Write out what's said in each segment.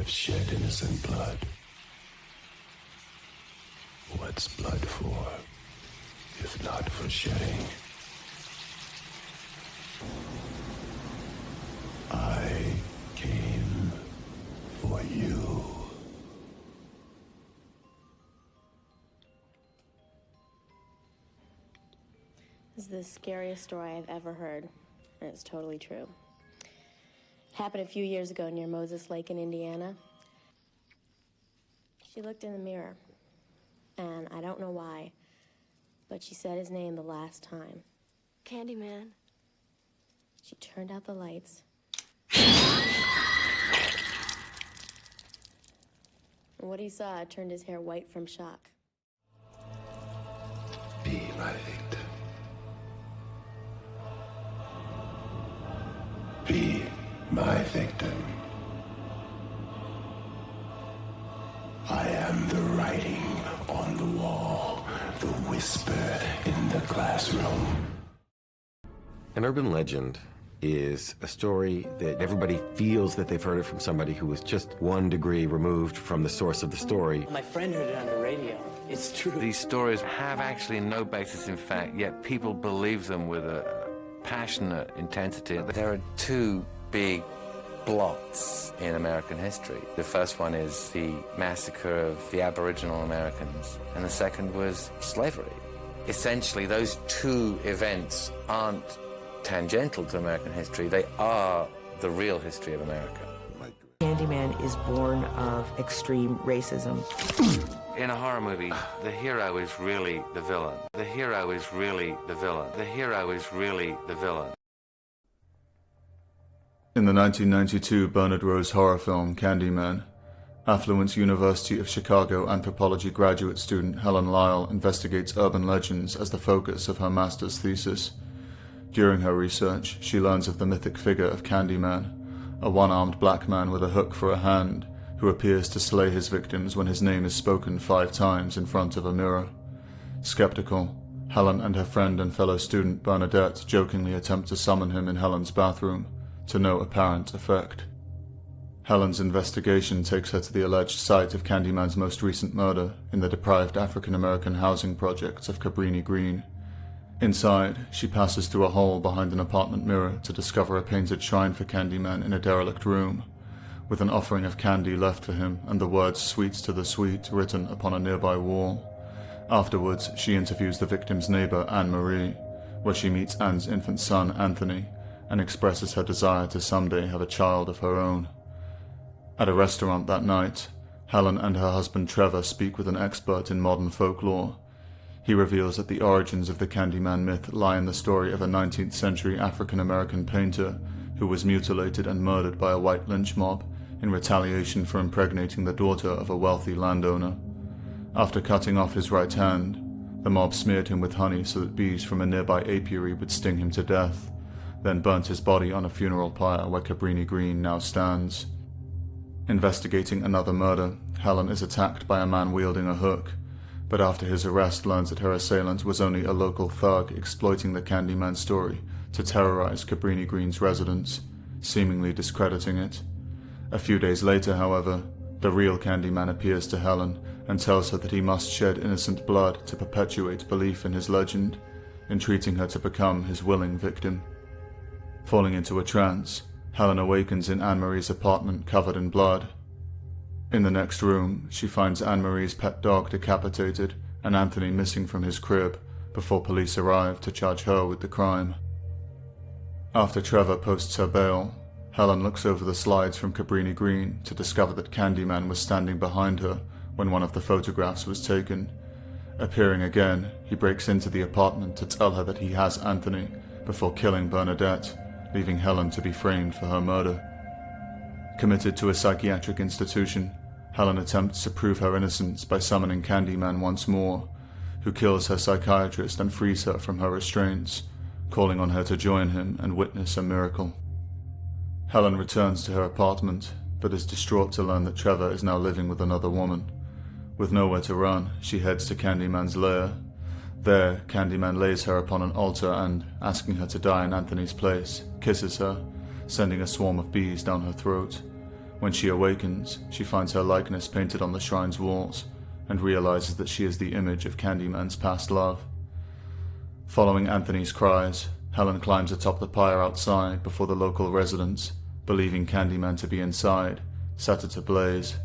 have shed innocent blood. What's blood for, if not for shedding? I came for you. This is the scariest story I've ever heard, and it's totally true. It happened a few years ago near Moses Lake in Indiana. She looked in the mirror, and I don't know why, but she said his name the last time. Candyman. She turned out the lights. And what he saw turned his hair white from shock. Be my victim. Be my victim. I am the writing on the wall, the whisper in the classroom. An urban legend is a story that everybody feels that they've heard it from somebody who was just 1 degree removed from the source of the story. My friend heard it on the radio. It's true. These stories have actually no basis in fact, yet people believe them with a passionate intensity. There are 2 big blots in American history. The first one is the massacre of the Aboriginal Americans, and the second was slavery. Essentially, those 2 events aren't tangential to American history. They are the real history of America. Candyman is born of extreme racism. In a horror movie, the hero is really the villain. The hero is really the villain. The hero is really the villain. In the 1992 Bernard Rose horror film Candyman, affluent University of Chicago anthropology graduate student Helen Lyle investigates urban legends as the focus of her master's thesis. During her research, she learns of the mythic figure of Candyman, a one-armed black man with a hook for a hand who appears to slay his victims when his name is spoken 5 times in front of a mirror. Skeptical, Helen and her friend and fellow student Bernadette jokingly attempt to summon him in Helen's bathroom, to no apparent effect. Helen's investigation takes her to the alleged site of Candyman's most recent murder in the deprived African-American housing project of Cabrini Green. Inside, she passes through a hole behind an apartment mirror to discover a painted shrine for Candyman in a derelict room, with an offering of candy left for him and the words "Sweets to the Sweet" written upon a nearby wall. Afterwards, she interviews the victim's neighbor, Anne-Marie, where she meets Anne's infant son, Anthony, and expresses her desire to someday have a child of her own. At a restaurant that night, Helen and her husband Trevor speak with an expert in modern folklore. He reveals that the origins of the Candyman myth lie in the story of a 19th century African-American painter who was mutilated and murdered by a white lynch mob in retaliation for impregnating the daughter of a wealthy landowner. After cutting off his right hand, the mob smeared him with honey so that bees from a nearby apiary would sting him to death, then burnt his body on a funeral pyre where Cabrini Green now stands. Investigating another murder, Helen is attacked by a man wielding a hook, but after his arrest learns that her assailant was only a local thug exploiting the Candyman story to terrorize Cabrini Green's residents, seemingly discrediting it. A few days later, however, the real Candyman appears to Helen and tells her that he must shed innocent blood to perpetuate belief in his legend, entreating her to become his willing victim. Falling into a trance, Helen awakens in Anne-Marie's apartment covered in blood. In the next room, she finds Anne-Marie's pet dog decapitated and Anthony missing from his crib before police arrive to charge her with the crime. After Trevor posts her bail, Helen looks over the slides from Cabrini Green to discover that Candyman was standing behind her when one of the photographs was taken. Appearing again, he breaks into the apartment to tell her that he has Anthony before killing Bernadette, leaving Helen to be framed for her murder. Committed to a psychiatric institution, Helen attempts to prove her innocence by summoning Candyman once more, who kills her psychiatrist and frees her from her restraints, calling on her to join him and witness a miracle. Helen returns to her apartment, but is distraught to learn that Trevor is now living with another woman. With nowhere to run, she heads to Candyman's lair. There, Candyman lays her upon an altar and, asking her to die in Anthony's place, kisses her, sending a swarm of bees down her throat. When she awakens, she finds her likeness painted on the shrine's walls, and realizes that she is the image of Candyman's past love. Following Anthony's cries, Helen climbs atop the pyre outside before the local residents, believing Candyman to be inside, set it ablaze.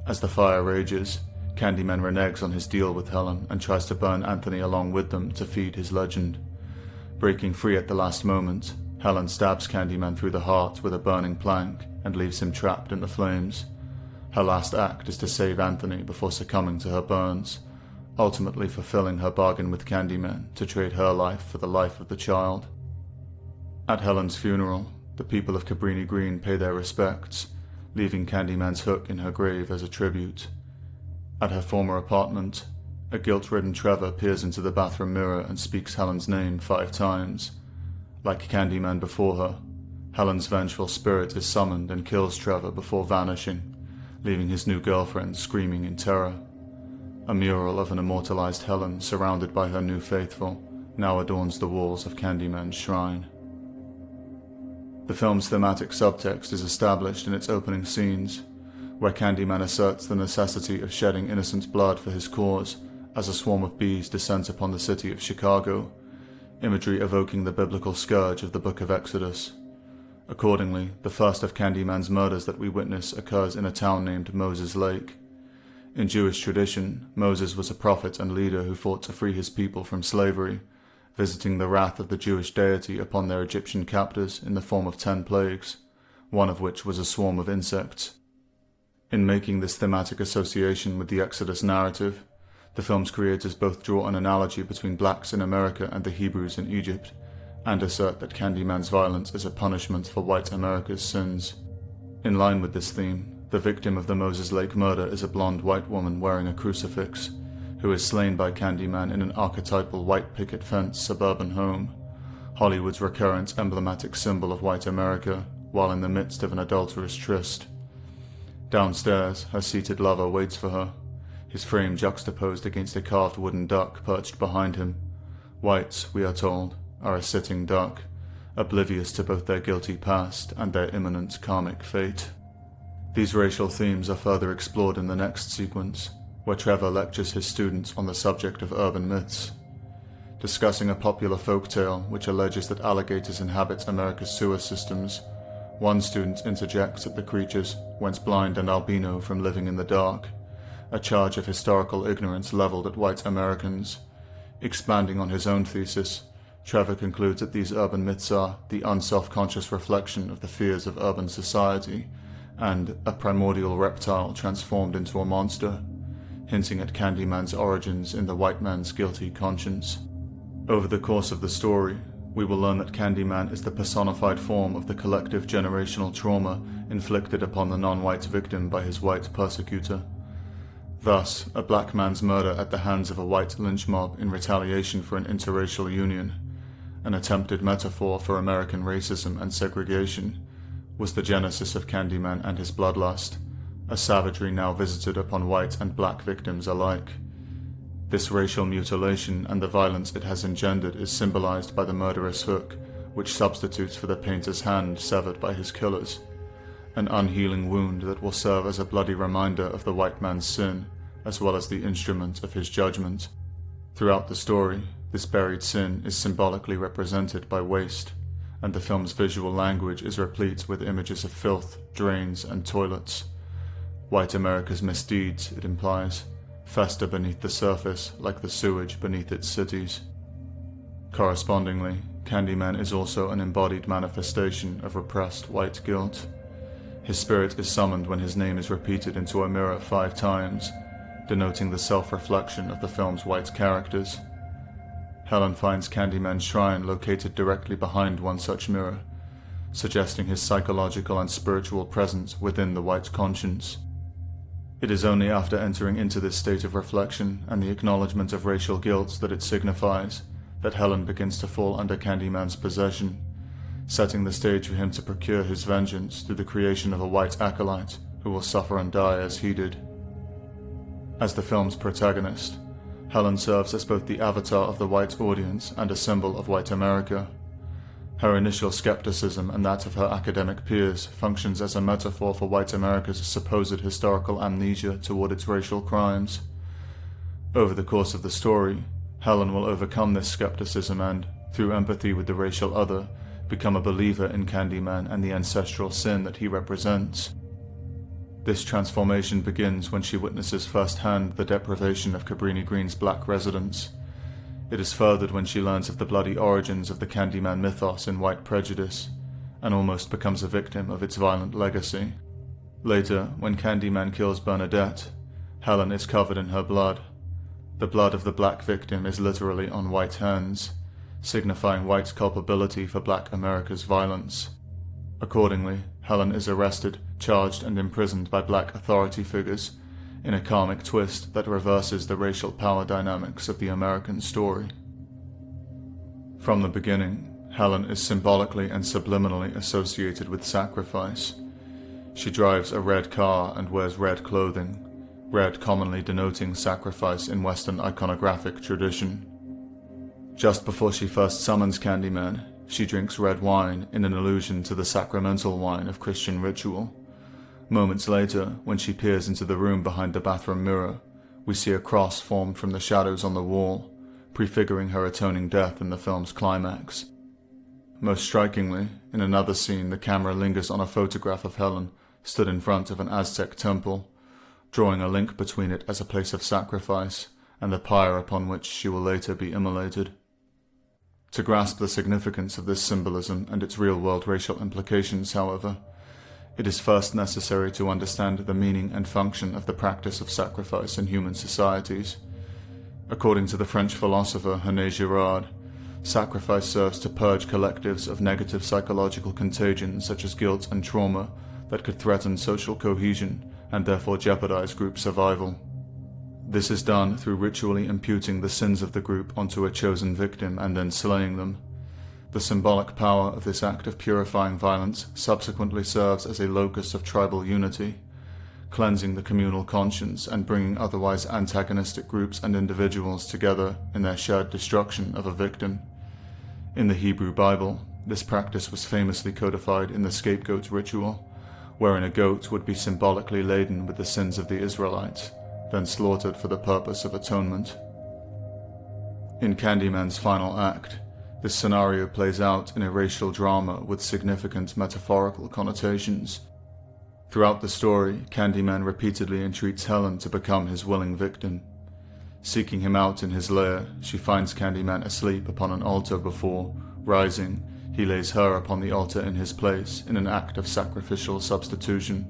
As the fire rages, Candyman reneges on his deal with Helen and tries to burn Anthony along with them to feed his legend. Breaking free at the last moment, Helen stabs Candyman through the heart with a burning plank and leaves him trapped in the flames. Her last act is to save Anthony before succumbing to her burns, ultimately fulfilling her bargain with Candyman to trade her life for the life of the child. At Helen's funeral, the people of Cabrini Green pay their respects, leaving Candyman's hook in her grave as a tribute. At her former apartment, a guilt-ridden Trevor peers into the bathroom mirror and speaks Helen's name 5 times. Like Candyman before her, Helen's vengeful spirit is summoned and kills Trevor before vanishing, leaving his new girlfriend screaming in terror. A mural of an immortalized Helen surrounded by her new faithful now adorns the walls of Candyman's shrine. The film's thematic subtext is established in its opening scenes, where Candyman asserts the necessity of shedding innocent blood for his cause as a swarm of bees descends upon the city of Chicago, imagery evoking the biblical scourge of the Book of Exodus. Accordingly, the first of Candyman's murders that we witness occurs in a town named Moses Lake. In Jewish tradition, Moses was a prophet and leader who fought to free his people from slavery, visiting the wrath of the Jewish deity upon their Egyptian captors in the form of 10 plagues, one of which was a swarm of insects. In making this thematic association with the Exodus narrative, the film's creators both draw an analogy between blacks in America and the Hebrews in Egypt, and assert that Candyman's violence is a punishment for white America's sins. In line with this theme, the victim of the Moses Lake murder is a blonde white woman wearing a crucifix, who is slain by Candyman in an archetypal white picket fence suburban home, Hollywood's recurrent emblematic symbol of white America, while in the midst of an adulterous tryst. Downstairs, her seated lover waits for her, his frame juxtaposed against a carved wooden duck perched behind him. Whites, we are told, are a sitting duck, oblivious to both their guilty past and their imminent karmic fate. These racial themes are further explored in the next sequence, where Trevor lectures his students on the subject of urban myths. Discussing a popular folktale which alleges that alligators inhabit America's sewer systems, one student interjects that the creatures went blind and albino from living in the dark, a charge of historical ignorance leveled at white Americans. Expanding on his own thesis, Trevor concludes that these urban myths are the unself-conscious reflection of the fears of urban society and a primordial reptile transformed into a monster, hinting at Candyman's origins in the white man's guilty conscience. Over the course of the story, we will learn that Candyman is the personified form of the collective generational trauma inflicted upon the non-white victim by his white persecutor. Thus, a black man's murder at the hands of a white lynch mob in retaliation for an interracial union, an attempted metaphor for American racism and segregation, was the genesis of Candyman and his bloodlust, a savagery now visited upon white and black victims alike. This racial mutilation and the violence it has engendered is symbolized by the murderous hook, which substitutes for the painter's hand severed by his killers, an unhealing wound that will serve as a bloody reminder of the white man's sin, as well as the instrument of his judgment. Throughout the story, this buried sin is symbolically represented by waste, and the film's visual language is replete with images of filth, drains, and toilets. White America's misdeeds, it implies, fester beneath the surface like the sewage beneath its cities. Correspondingly, Candyman is also an embodied manifestation of repressed white guilt. His spirit is summoned when his name is repeated into a mirror 5 times, denoting the self-reflection of the film's white characters. Helen finds Candyman's shrine located directly behind one such mirror, suggesting his psychological and spiritual presence within the white conscience. It is only after entering into this state of reflection and the acknowledgement of racial guilt that it signifies that Helen begins to fall under Candyman's possession, setting the stage for him to procure his vengeance through the creation of a white acolyte who will suffer and die as he did. As the film's protagonist, Helen serves as both the avatar of the white audience and a symbol of white America. Her initial skepticism and that of her academic peers functions as a metaphor for white America's supposed historical amnesia toward its racial crimes. Over the course of the story, Helen will overcome this skepticism and, through empathy with the racial other, become a believer in Candyman and the ancestral sin that he represents. This transformation begins when she witnesses firsthand the deprivation of Cabrini Green's black residents. It is furthered when she learns of the bloody origins of the Candyman mythos in White Prejudice, and almost becomes a victim of its violent legacy. Later, when Candyman kills Bernadette, Helen is covered in her blood. The blood of the black victim is literally on white hands, signifying white culpability for black America's violence. Accordingly, Helen is arrested, charged, and imprisoned by black authority figures, in a karmic twist that reverses the racial power dynamics of the American story. From the beginning, Helen is symbolically and subliminally associated with sacrifice. She drives a red car and wears red clothing, red commonly denoting sacrifice in Western iconographic tradition. Just before she first summons Candyman, she drinks red wine in an allusion to the sacramental wine of Christian ritual. Moments later, when she peers into the room behind the bathroom mirror, we see a cross formed from the shadows on the wall, prefiguring her atoning death in the film's climax. Most strikingly, in another scene, the camera lingers on a photograph of Helen stood in front of an Aztec temple, drawing a link between it as a place of sacrifice and the pyre upon which she will later be immolated. To grasp the significance of this symbolism and its real-world racial implications, however, it is first necessary to understand the meaning and function of the practice of sacrifice in human societies. According to the French philosopher René Girard, sacrifice serves to purge collectives of negative psychological contagions such as guilt and trauma that could threaten social cohesion and therefore jeopardize group survival. This is done through ritually imputing the sins of the group onto a chosen victim and then slaying them. The symbolic power of this act of purifying violence subsequently serves as a locus of tribal unity, cleansing the communal conscience and bringing otherwise antagonistic groups and individuals together in their shared destruction of a victim. In the Hebrew Bible, this practice was famously codified in the scapegoat ritual, wherein a goat would be symbolically laden with the sins of the Israelites, then slaughtered for the purpose of atonement. In Candyman's final act, this scenario plays out in a racial drama with significant metaphorical connotations. Throughout the story, Candyman repeatedly entreats Helen to become his willing victim. Seeking him out in his lair, she finds Candyman asleep upon an altar before, rising, he lays her upon the altar in his place in an act of sacrificial substitution,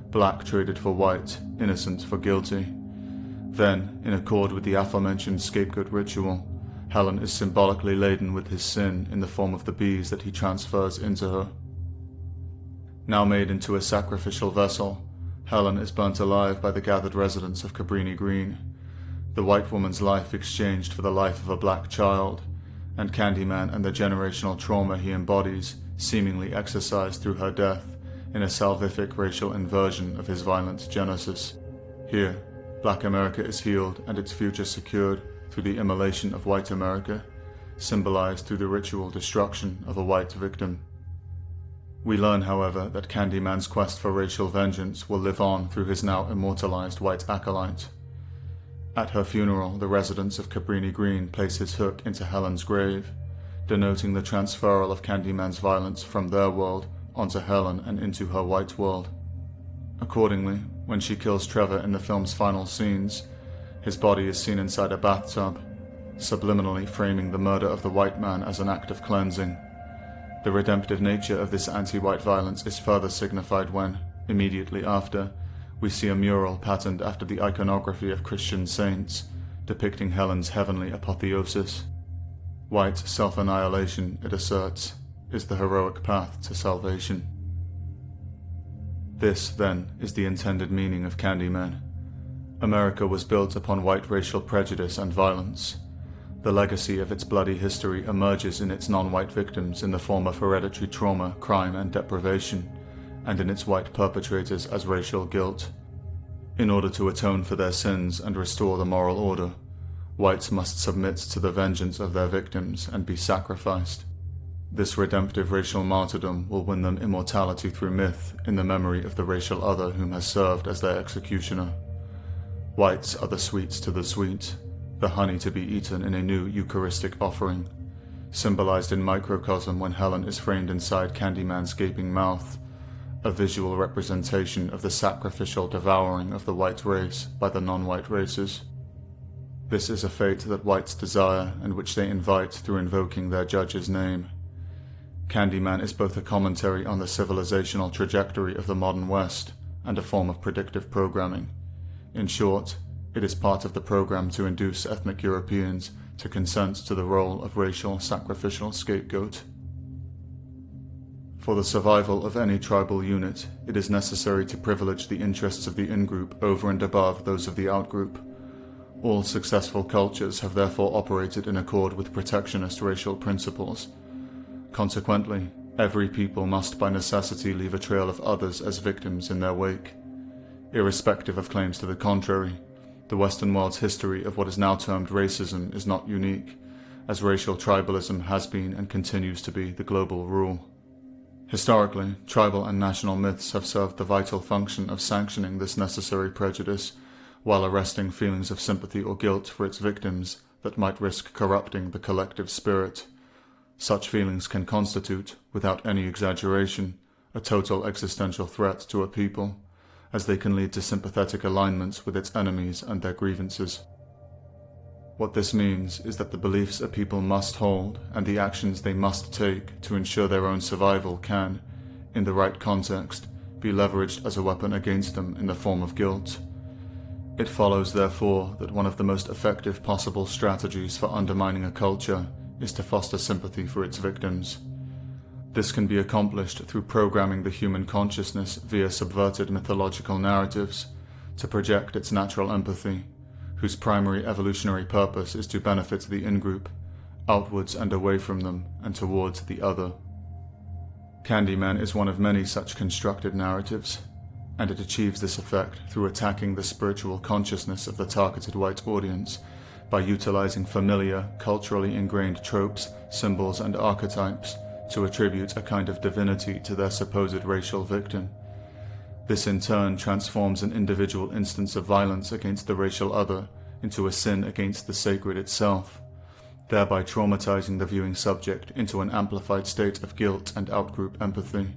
black traded for white, innocent for guilty. Then, in accord with the aforementioned scapegoat ritual, Helen is symbolically laden with his sin in the form of the bees that he transfers into her. Now made into a sacrificial vessel, Helen is burnt alive by the gathered residents of Cabrini Green, the white woman's life exchanged for the life of a black child, and Candyman and the generational trauma he embodies seemingly exercised through her death in a salvific racial inversion of his violent genesis. Here, Black America is healed and its future secured through the immolation of white America, symbolized through the ritual destruction of a white victim. We learn, however, that Candyman's quest for racial vengeance will live on through his now immortalized white acolyte. At her funeral, the residents of Cabrini Green place his hook into Helen's grave, denoting the transferal of Candyman's violence from their world onto Helen and into her white world. Accordingly, when she kills Trevor in the film's final scenes, his body is seen inside a bathtub, subliminally framing the murder of the white man as an act of cleansing. The redemptive nature of this anti-white violence is further signified when, immediately after, we see a mural patterned after the iconography of Christian saints, depicting Helen's heavenly apotheosis. White self-annihilation, it asserts, is the heroic path to salvation. This, then, is the intended meaning of Candyman. America was built upon white racial prejudice and violence. The legacy of its bloody history emerges in its non-white victims in the form of hereditary trauma, crime, and deprivation, and in its white perpetrators as racial guilt. In order to atone for their sins and restore the moral order, whites must submit to the vengeance of their victims and be sacrificed. This redemptive racial martyrdom will win them immortality through myth in the memory of the racial other whom has served as their executioner. Whites are the sweets to the sweet, the honey to be eaten in a new Eucharistic offering, symbolized in microcosm when Helen is framed inside Candyman's gaping mouth, a visual representation of the sacrificial devouring of the white race by the non-white races. This is a fate that whites desire and which they invite through invoking their judge's name. Candyman is both a commentary on the civilizational trajectory of the modern West and a form of predictive programming. In short, it is part of the program to induce ethnic Europeans to consent to the role of racial sacrificial scapegoat. For the survival of any tribal unit, it is necessary to privilege the interests of the in-group over and above those of the out-group. All successful cultures have therefore operated in accord with protectionist racial principles. Consequently, every people must by necessity leave a trail of others as victims in their wake. Irrespective of claims to the contrary, the Western world's history of what is now termed racism is not unique, as racial tribalism has been and continues to be the global rule. Historically, tribal and national myths have served the vital function of sanctioning this necessary prejudice, while arresting feelings of sympathy or guilt for its victims that might risk corrupting the collective spirit. Such feelings can constitute, without any exaggeration, a total existential threat to a people, as they can lead to sympathetic alignments with its enemies and their grievances. What this means is that the beliefs a people must hold and the actions they must take to ensure their own survival can, in the right context, be leveraged as a weapon against them in the form of guilt. It follows, therefore, that one of the most effective possible strategies for undermining a culture is to foster sympathy for its victims. This can be accomplished through programming the human consciousness via subverted mythological narratives to project its natural empathy, whose primary evolutionary purpose is to benefit the in-group, outwards and away from them, and towards the other. Candyman is one of many such constructed narratives, and it achieves this effect through attacking the spiritual consciousness of the targeted white audience by utilizing familiar, culturally ingrained tropes, symbols, and archetypes to attribute a kind of divinity to their supposed racial victim. This in turn transforms an individual instance of violence against the racial other into a sin against the sacred itself, thereby traumatizing the viewing subject into an amplified state of guilt and outgroup empathy.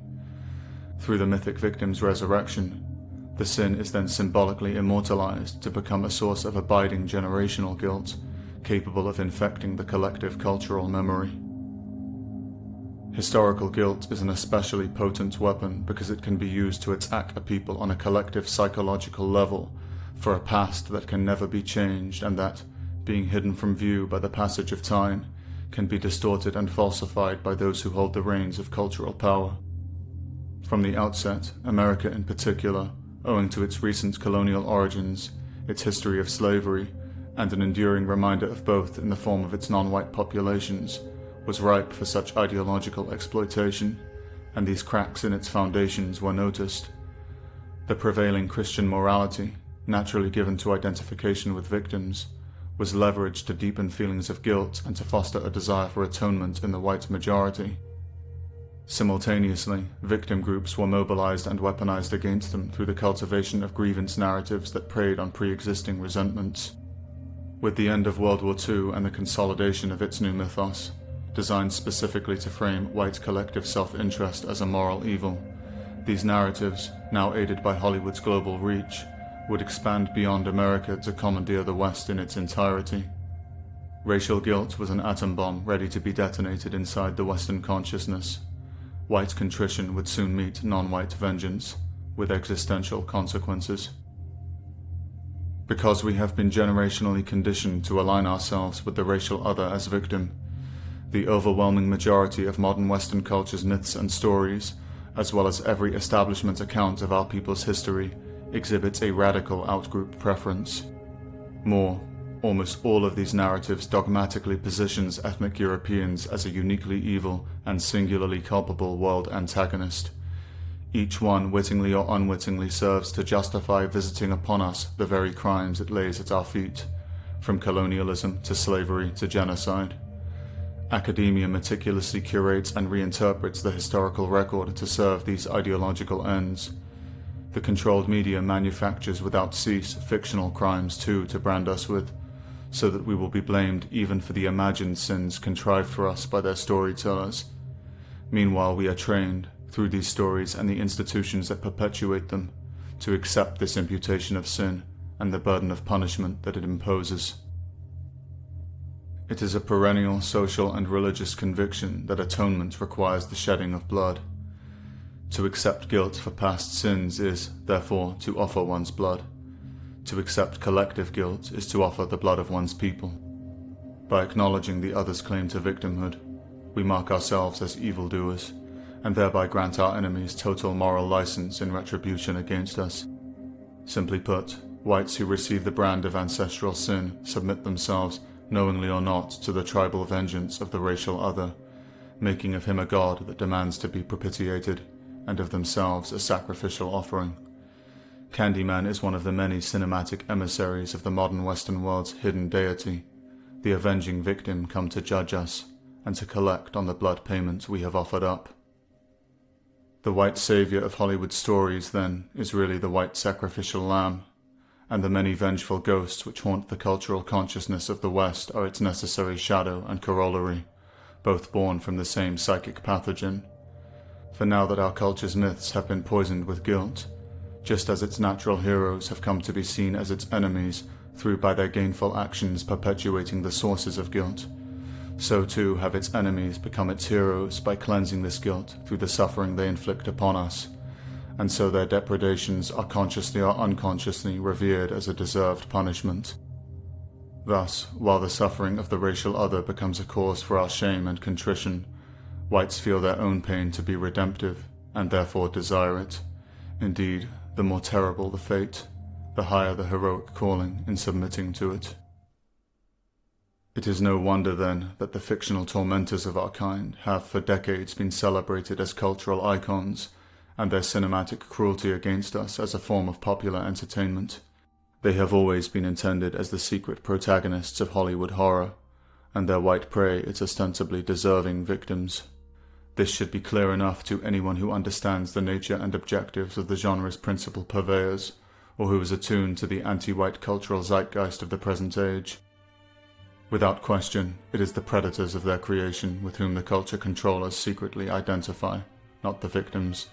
Through the mythic victim's resurrection, the sin is then symbolically immortalized to become a source of abiding generational guilt, capable of infecting the collective cultural memory. Historical guilt is an especially potent weapon because it can be used to attack a people on a collective psychological level for a past that can never be changed and that, being hidden from view by the passage of time, can be distorted and falsified by those who hold the reins of cultural power. From the outset, America in particular, owing to its recent colonial origins, its history of slavery, and an enduring reminder of both in the form of its non-white populations, was ripe for such ideological exploitation, and these cracks in its foundations were noticed. The prevailing Christian morality, naturally given to identification with victims, was leveraged to deepen feelings of guilt and to foster a desire for atonement in the white majority. Simultaneously, victim groups were mobilized and weaponized against them through the cultivation of grievance narratives that preyed on pre-existing resentments. With the end of World War II and the consolidation of its new mythos, designed specifically to frame white collective self-interest as a moral evil, these narratives, now aided by Hollywood's global reach, would expand beyond America to commandeer the West in its entirety. Racial guilt was an atom bomb ready to be detonated inside the Western consciousness. White contrition would soon meet non-white vengeance, with existential consequences. Because we have been generationally conditioned to align ourselves with the racial other as victim, the overwhelming majority of modern Western culture's myths and stories, as well as every establishment account of our people's history, exhibits a radical outgroup preference. More, almost all of these narratives dogmatically positions ethnic Europeans as a uniquely evil and singularly culpable world antagonist. Each one wittingly or unwittingly serves to justify visiting upon us the very crimes it lays at our feet, from colonialism to slavery to genocide. Academia meticulously curates and reinterprets the historical record to serve these ideological ends. The controlled media manufactures without cease fictional crimes too to brand us with, so that we will be blamed even for the imagined sins contrived for us by their storytellers. Meanwhile, we are trained, through these stories and the institutions that perpetuate them, to accept this imputation of sin and the burden of punishment that it imposes. It is a perennial social and religious conviction that atonement requires the shedding of blood. To accept guilt for past sins is, therefore, to offer one's blood. To accept collective guilt is to offer the blood of one's people. By acknowledging the other's claim to victimhood, we mark ourselves as evildoers, and thereby grant our enemies total moral license in retribution against us. Simply put, whites who receive the brand of ancestral sin submit themselves, knowingly or not, to the tribal vengeance of the racial other, making of him a god that demands to be propitiated, and of themselves a sacrificial offering. Candyman is one of the many cinematic emissaries of the modern Western world's hidden deity, the avenging victim come to judge us, and to collect on the blood payment we have offered up. The white saviour of Hollywood stories, then, is really the white sacrificial lamb, and the many vengeful ghosts which haunt the cultural consciousness of the West are its necessary shadow and corollary, both born from the same psychic pathogen. For now that our culture's myths have been poisoned with guilt, just as its natural heroes have come to be seen as its enemies through by their gainful actions perpetuating the sources of guilt, so too have its enemies become its heroes by cleansing this guilt through the suffering they inflict upon us, and so their depredations are consciously or unconsciously revered as a deserved punishment. Thus, while the suffering of the racial other becomes a cause for our shame and contrition, whites feel their own pain to be redemptive, and therefore desire it. Indeed, the more terrible the fate, the higher the heroic calling in submitting to it. It is no wonder, then, that the fictional tormentors of our kind have for decades been celebrated as cultural icons, and their cinematic cruelty against us as a form of popular entertainment. They have always been intended as the secret protagonists of Hollywood horror, and their white prey its ostensibly deserving victims. This should be clear enough to anyone who understands the nature and objectives of the genre's principal purveyors, or who is attuned to the anti-white cultural zeitgeist of the present age. Without question, it is the predators of their creation with whom the culture controllers secretly identify, not the victims.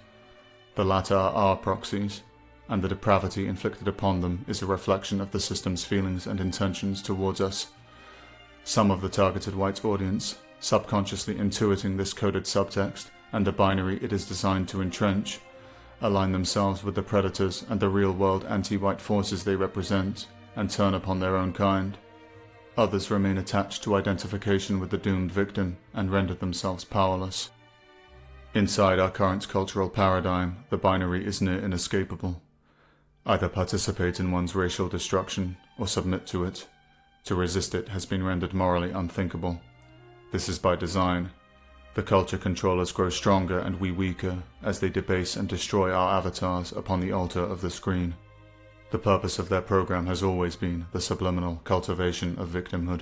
The latter are our proxies, and the depravity inflicted upon them is a reflection of the system's feelings and intentions towards us. Some of the targeted white audience, subconsciously intuiting this coded subtext and the binary it is designed to entrench, align themselves with the predators and the real-world anti-white forces they represent, and turn upon their own kind. Others remain attached to identification with the doomed victim and render themselves powerless. Inside our current cultural paradigm, the binary is near inescapable. Either participate in one's racial destruction, or submit to it. To resist it has been rendered morally unthinkable. This is by design. The culture controllers grow stronger and we weaker as they debase and destroy our avatars upon the altar of the screen. The purpose of their program has always been the subliminal cultivation of victimhood.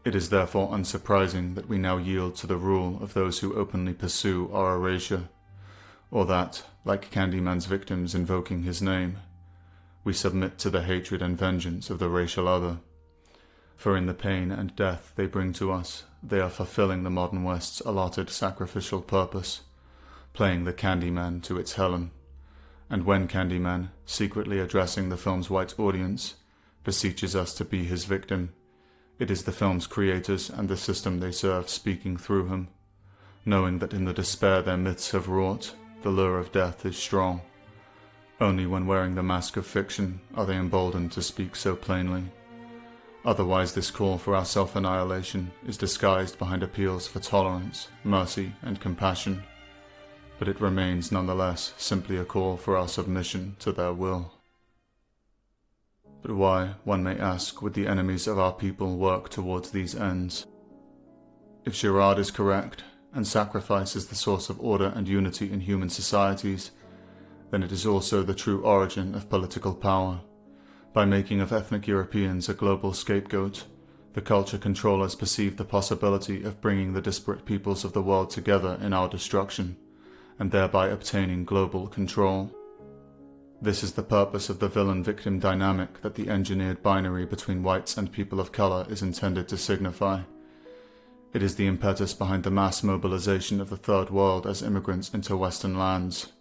It is therefore unsurprising that we now yield to the rule of those who openly pursue our erasure, or that, like Candyman's victims invoking his name, we submit to the hatred and vengeance of the racial other. For in the pain and death they bring to us, they are fulfilling the modern West's allotted sacrificial purpose, playing the Candyman to its Helen. And when Candyman, secretly addressing the film's white audience, beseeches us to be his victim, it is the film's creators and the system they serve speaking through him, knowing that in the despair their myths have wrought, the lure of death is strong. Only when wearing the mask of fiction are they emboldened to speak so plainly. Otherwise this call for our self-annihilation is disguised behind appeals for tolerance, mercy, and compassion, but it remains nonetheless simply a call for our submission to their will. But why, one may ask, would the enemies of our people work towards these ends? If Girard is correct, and sacrifice is the source of order and unity in human societies, then it is also the true origin of political power. By making of ethnic Europeans a global scapegoat, The culture controllers perceive the possibility of bringing the disparate peoples of the world together in our destruction, and thereby obtaining global control. This is the purpose of the villain-victim dynamic that the engineered binary between whites and people of color is intended to signify. It is the impetus behind the mass mobilization of the Third World as immigrants into Western lands.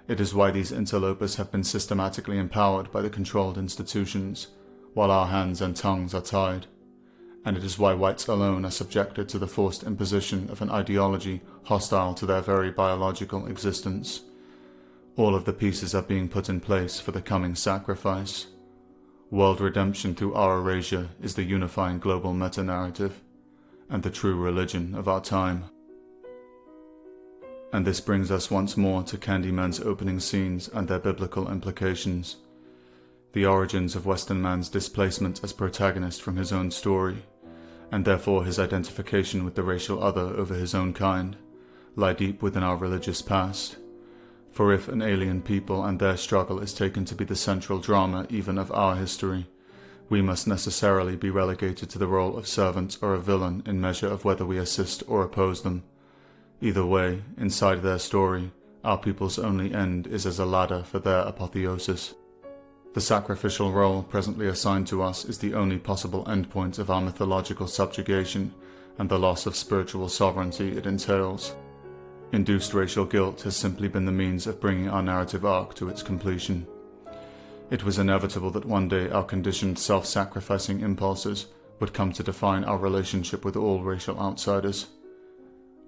It is why these interlopers have been systematically empowered by the controlled institutions, while our hands and tongues are tied. And it is why whites alone are subjected to the forced imposition of an ideology hostile to their very biological existence. All of the pieces are being put in place for the coming sacrifice. World redemption through our erasure is the unifying global meta-narrative, and the true religion of our time. And this brings us once more to Candyman's opening scenes and their biblical implications. The origins of Western man's displacement as protagonist from his own story, and therefore his identification with the racial other over his own kind, lie deep within our religious past. For if an alien people and their struggle is taken to be the central drama even of our history, we must necessarily be relegated to the role of servant or a villain in measure of whether we assist or oppose them. Either way, inside their story, our people's only end is as a ladder for their apotheosis. The sacrificial role presently assigned to us is the only possible endpoint of our mythological subjugation and the loss of spiritual sovereignty it entails. Induced racial guilt has simply been the means of bringing our narrative arc to its completion. It was inevitable that one day our conditioned self-sacrificing impulses would come to define our relationship with all racial outsiders.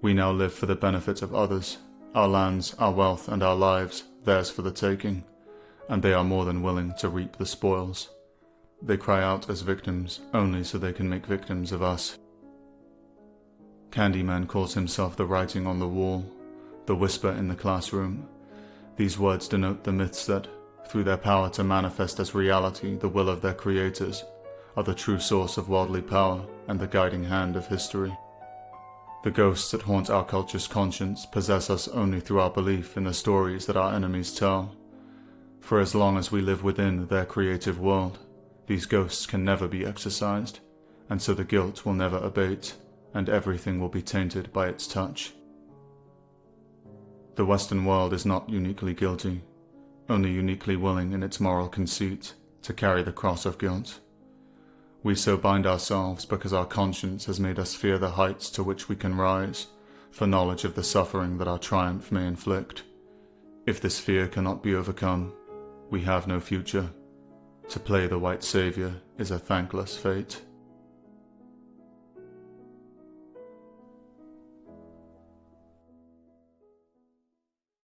We now live for the benefit of others, our lands, our wealth, and our lives, theirs for the taking, and they are more than willing to reap the spoils. They cry out as victims only so they can make victims of us. Candyman calls himself the writing on the wall, the whisper in the classroom. These words denote the myths that, through their power to manifest as reality the will of their creators, are the true source of worldly power and the guiding hand of history. The ghosts that haunt our culture's conscience possess us only through our belief in the stories that our enemies tell. For as long as we live within their creative world, these ghosts can never be exorcised, and so the guilt will never abate, and everything will be tainted by its touch. The Western world is not uniquely guilty, only uniquely willing in its moral conceit to carry the cross of guilt. We so bind ourselves because our conscience has made us fear the heights to which we can rise, for knowledge of the suffering that our triumph may inflict. If this fear cannot be overcome, we have no future. To play the white saviour is a thankless fate.